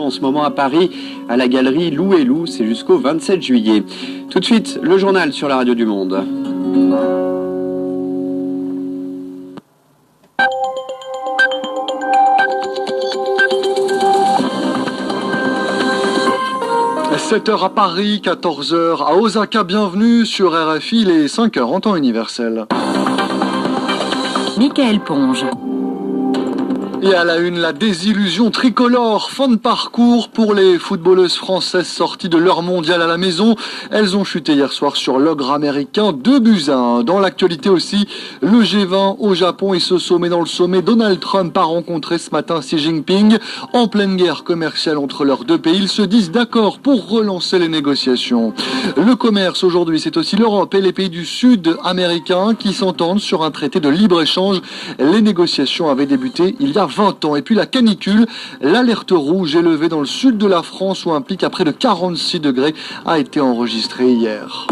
En ce moment à Paris, à la galerie Lou et Lou, c'est jusqu'au 27 juillet. Tout de suite, le journal sur la radio du Monde. À 7h à Paris, 14h à Osaka, bienvenue sur RFI, les 5h en temps universel. Michael Ponge. Et à la une, la désillusion tricolore, fin de parcours pour les footballeuses françaises sorties de leur mondial à la maison. Elles ont chuté hier soir sur l'ogre américain 2-1. Dans l'actualité aussi, le G20 au Japon et ce sommet dans le sommet. Donald Trump a rencontré ce matin Xi Jinping. En pleine guerre commerciale entre leurs deux pays, ils se disent d'accord pour relancer les négociations. Le commerce aujourd'hui, c'est aussi l'Europe et les pays du Sud américains qui s'entendent sur un traité de libre-échange. Les négociations avaient débuté il y a 20 ans. Et puis la canicule, l'alerte rouge élevée dans le sud de la France où un pic à près de 46 degrés a été enregistré hier.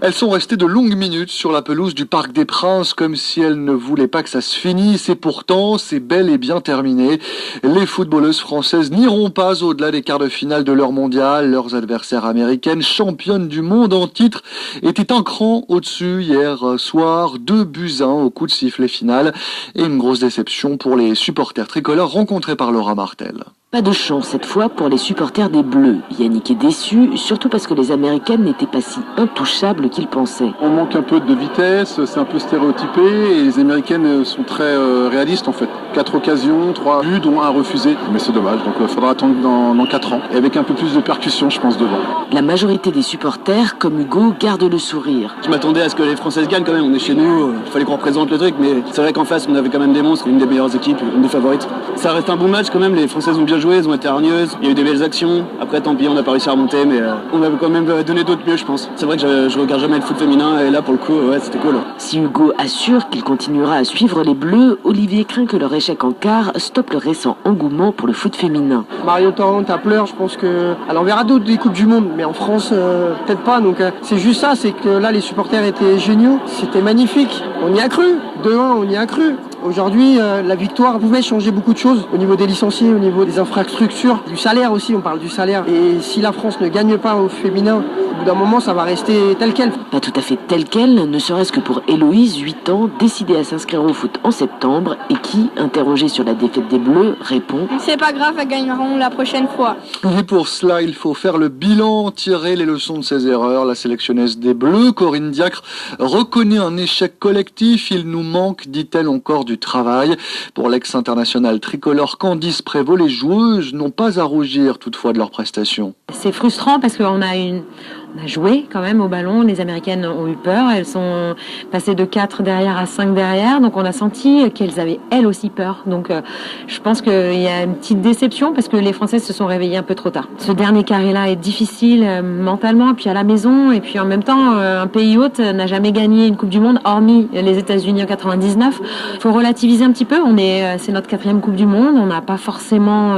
Elles sont restées de longues minutes sur la pelouse du Parc des Princes comme si elles ne voulaient pas que ça se finisse et pourtant c'est bel et bien terminé. Les footballeuses françaises n'iront pas au-delà des quarts de finale de leur mondial. Leurs adversaires américaines, championnes du monde en titre, étaient un cran au-dessus hier soir. 2-1 au coup de sifflet final et une grosse déception pour les supporters tricolores rencontrés par Laura Martel. Pas de chance cette fois pour les supporters des Bleus. Yannick est déçu, surtout parce que les Américaines n'étaient pas si intouchables qu'il pensait. On manque un peu de vitesse, c'est un peu stéréotypé et les Américaines sont très réalistes en fait. 4 occasions, 3 buts dont 1 refusé, mais c'est dommage, donc il faudra attendre dans 4 ans. Et avec un peu plus de percussion je pense devant. La majorité des supporters, comme Hugo, gardent le sourire. Je m'attendais à ce que les Françaises gagnent quand même, on est chez nous, il fallait qu'on représente le truc, mais c'est vrai qu'en face on avait quand même des monstres, une des meilleures équipes, une des favorites. Ça reste un bon match quand même, les Françaises ont bien joué, elles ont été hargneuses, il y a eu des belles actions, après tant pis on n'a pas réussi à remonter, mais on avait quand même donné d'autres mieux je pense. C'est vrai que je regarde jamais le foot féminin et là pour le coup ouais c'était cool. Si Hugo assure qu'il continuera à suivre les Bleus, Olivier craint que leur échec en quart stoppe le récent engouement pour le foot féminin. Mario Torrent à pleurs, je pense que... Alors on verra d'autres des Coupes du Monde, mais en France peut-être pas, donc c'est juste ça, c'est que là les supporters étaient géniaux, c'était magnifique, on y a cru, 2-1 on y a cru. Aujourd'hui, la victoire pouvait changer beaucoup de choses au niveau des licenciés, au niveau des infrastructures, du salaire aussi, on parle du salaire. Et si la France ne gagne pas au féminin, au bout d'un moment, ça va rester tel quel. Pas tout à fait tel quel, ne serait-ce que pour Héloïse, 8 ans, décidée à s'inscrire au foot en septembre et qui, interrogée sur la défaite des Bleus, répond « C'est pas grave, elles gagneront la prochaine fois ». Et pour cela, il faut faire le bilan, tirer les leçons de ses erreurs. La sélectionneuse des Bleus, Corinne Diacre, reconnaît un échec collectif. Il nous manque, dit-elle, encore du travail. Pour l'ex-international tricolore Candice Prévost, les joueuses n'ont pas à rougir toutefois de leurs prestations. C'est frustrant parce qu'on a joué quand même au ballon, les Américaines ont eu peur, elles sont passées de 4 derrière à 5 derrière, donc on a senti qu'elles avaient elles aussi peur. Donc je pense qu'il y a une petite déception parce que les Françaises se sont réveillées un peu trop tard. Ce dernier carré-là est difficile mentalement, puis à la maison, et puis en même temps, un pays hôte n'a jamais gagné une Coupe du Monde, hormis les États-Unis en 99. Il faut relativiser un petit peu, c'est notre 4e Coupe du Monde, on n'a pas forcément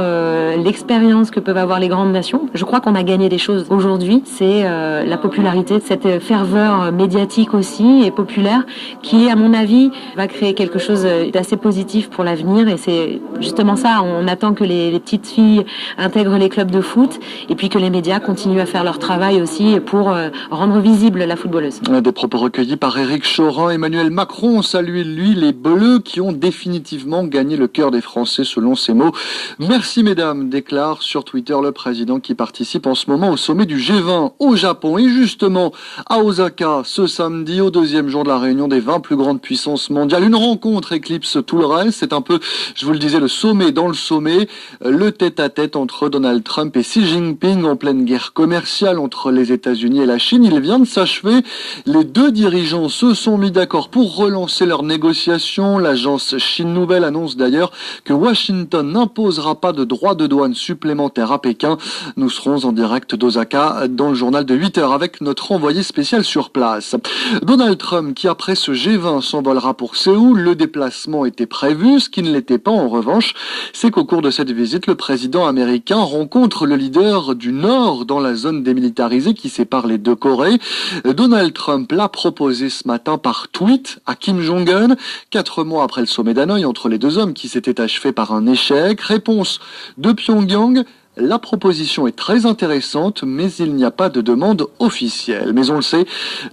l'expérience que peuvent avoir les grandes nations. Je crois qu'on a gagné des choses aujourd'hui, c'est la popularité, cette ferveur médiatique aussi et populaire qui, à mon avis, va créer quelque chose d'assez positif pour l'avenir et c'est justement ça, on attend que les petites filles intègrent les clubs de foot et puis que les médias continuent à faire leur travail aussi pour rendre visible la footballeuse. Des propos recueillis par Éric Chorin. Emmanuel Macron salue lui les Bleus qui ont définitivement gagné le cœur des Français selon ses mots. Merci mesdames, déclare sur Twitter le président qui participe en ce moment au sommet du G20 au Japon. Et justement, à Osaka, ce samedi, au 2e jour de la réunion des 20 plus grandes puissances mondiales, une rencontre éclipse tout le reste. C'est un peu, je vous le disais, le sommet dans le sommet, le tête-à-tête entre Donald Trump et Xi Jinping en pleine guerre commerciale entre les États-Unis et la Chine. Il vient de s'achever. Les deux dirigeants se sont mis d'accord pour relancer leurs négociations. L'agence Chine Nouvelle annonce d'ailleurs que Washington n'imposera pas de droits de douane supplémentaires à Pékin. Nous serons en direct d'Osaka dans le journal de 8h avec notre envoyé spécial sur place. Donald Trump qui après ce G20 s'envolera pour Séoul, le déplacement était prévu. Ce qui ne l'était pas en revanche, c'est qu'au cours de cette visite, le président américain rencontre le leader du Nord dans la zone démilitarisée qui sépare les deux Corées. Donald Trump l'a proposé ce matin par tweet à Kim Jong-un, 4 mois après le sommet d'Hanoï entre les deux hommes qui s'était achevé par un échec. Réponse de Pyongyang: la proposition est très intéressante, mais il n'y a pas de demande officielle. Mais on le sait,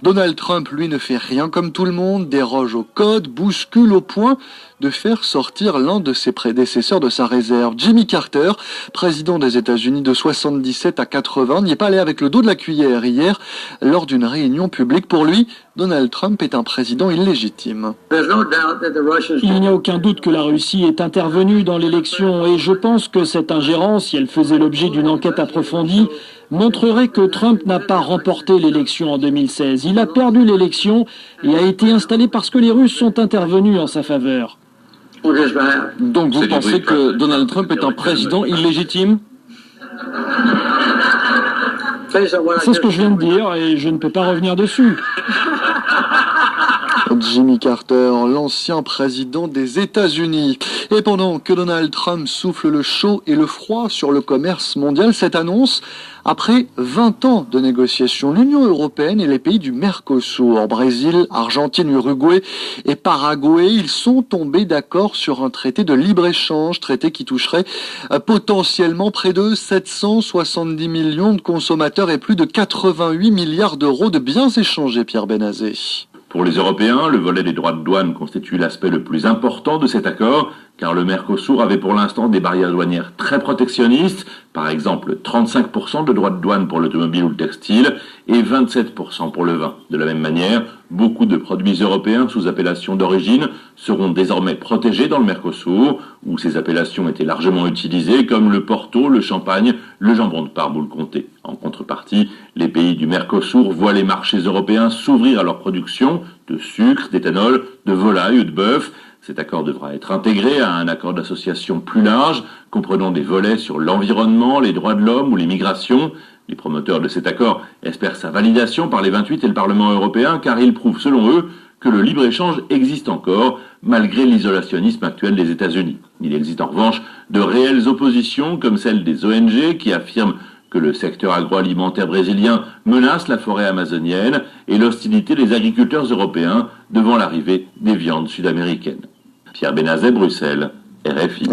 Donald Trump, lui, ne fait rien comme tout le monde, déroge au code, bouscule au point de faire sortir l'un de ses prédécesseurs de sa réserve. Jimmy Carter, président des États-Unis de 77 à 80, n'y est pas allé avec le dos de la cuillère hier lors d'une réunion publique. Pour lui, Donald Trump est un président illégitime. Il n'y a aucun doute que la Russie est intervenue dans l'élection et je pense que cette ingérence, si elle faisait l'objet d'une enquête approfondie, montrerait que Trump n'a pas remporté l'élection en 2016. Il a perdu l'élection et a été installé parce que les Russes sont intervenus en sa faveur. Donc vous pensez que Donald Trump est un président illégitime ? C'est ce que je viens de dire et je ne peux pas revenir dessus. Jimmy Carter, l'ancien président des États-Unis. Et pendant que Donald Trump souffle le chaud et le froid sur le commerce mondial, cette annonce, après 20 ans de négociations, l'Union européenne et les pays du Mercosur, Brésil, Argentine, Uruguay et Paraguay, ils sont tombés d'accord sur un traité de libre-échange, traité qui toucherait potentiellement près de 770 millions de consommateurs et plus de 88 milliards d'euros de biens échangés, Pierre Benazé. Pour les Européens, le volet des droits de douane constitue l'aspect le plus important de cet accord, car le Mercosur avait pour l'instant des barrières douanières très protectionnistes, par exemple 35% de droits de douane pour l'automobile ou le textile, et 27% pour le vin. De la même manière, beaucoup de produits européens sous appellation d'origine seront désormais protégés dans le Mercosur, où ces appellations étaient largement utilisées, comme le Porto, le Champagne, le jambon de Parme ou le Comté. En contrepartie, les pays du Mercosur voient les marchés européens s'ouvrir à leur production de sucre, d'éthanol, de volaille ou de bœuf. Cet accord devra être intégré à un accord d'association plus large, comprenant des volets sur l'environnement, les droits de l'homme ou les migrations. Les promoteurs de cet accord espèrent sa validation par les 28 et le Parlement européen, car il prouve, selon eux, que le libre-échange existe encore, malgré l'isolationnisme actuel des États-Unis. Il existe en revanche de réelles oppositions, comme celle des ONG, qui affirment que le secteur agroalimentaire brésilien menace la forêt amazonienne et l'hostilité des agriculteurs européens devant l'arrivée des viandes sud-américaines. Pierre Benazet, Bruxelles, RFI.